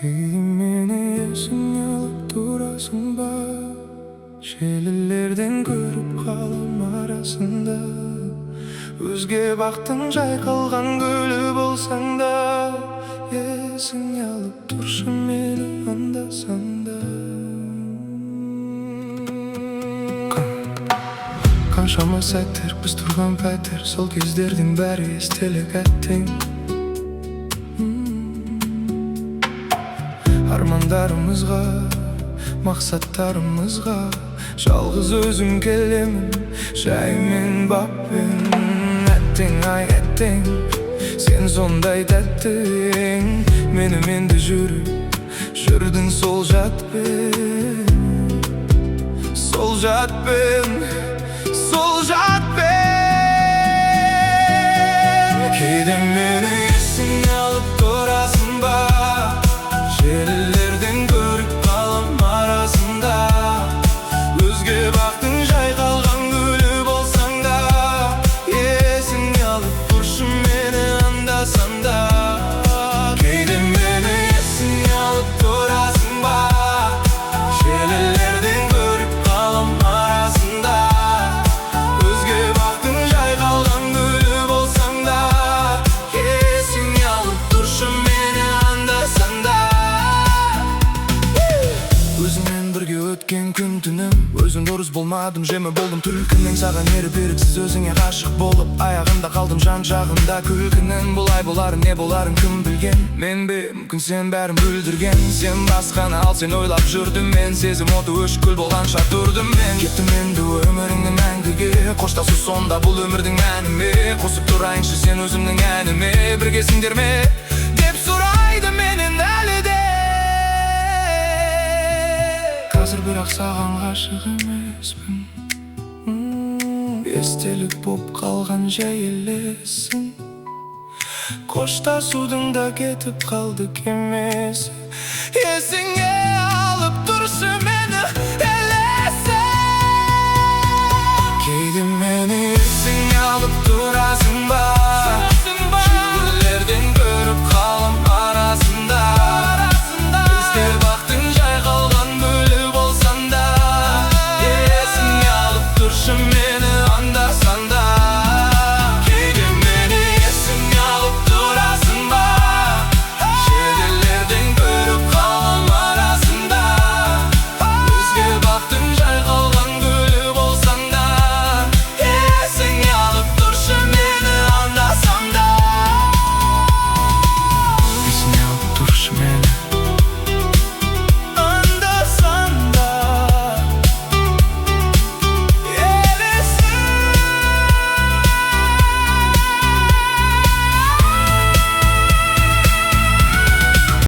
Meni esing alıp durasın ba, Şelilerden görüp kalam arasında. Özge baktın jaykalgan gülü bolsaң da, Esing alıp dursun meni anda sanda. Kanşama sәттер, biz turgan pәтер, Сол кездердин бәри естелек әттең. Armanlarımızga, maksatlarımızga, Жалгыз özüm келемін, Жаймен баппен. Әттең, ай әттең, Сен сондай тәттең, Менімен де жүрдің сол жатпен. Сол жатпен, сол жатпен. Кейде мені есің алып тұрасың ба, Şerilerden görüp kalam arasında. Özge baktın jaykalgan gülü bolsaң da, Esing alıp dursun meni anda sanda. Кейде meni esing alıp durasың ba, Şerilerden görüp kalam arasında. Özge baktın jaykalgan gülü bolsaң da, Esing alıp dursun meni anda sanda. Өзіңмен бірге өткен күн түнім, Өзің дұрыс болмадым, жеме болдым түлкінің. Саған ері беріксіз өзіңе ғашық болып, Аяғында қалдым жан жағында күлкінің. Бұлай боларын не боларын кім білген? Мен бе, мүмкін сен бәрін бүлдірген. Сен басқаны ал, сен ойлап жүрдім мен. Сезім оты өшкүл болғанша тұрдым мен. Кеттім енді өміріңнің мәңгіге, Қоштасу сонда бұл өмірдің әні ме? Қосып тұрайыншы сен өзімнің әніме, Біргесіңдер ме? Деп сұрайды менен әлі де. Қазір бірақ саған ғашық емеспін. Естелік боп қалған жай елесің. Қоштасудың да кетіп қалды кемесі. Есіңе алып тұршы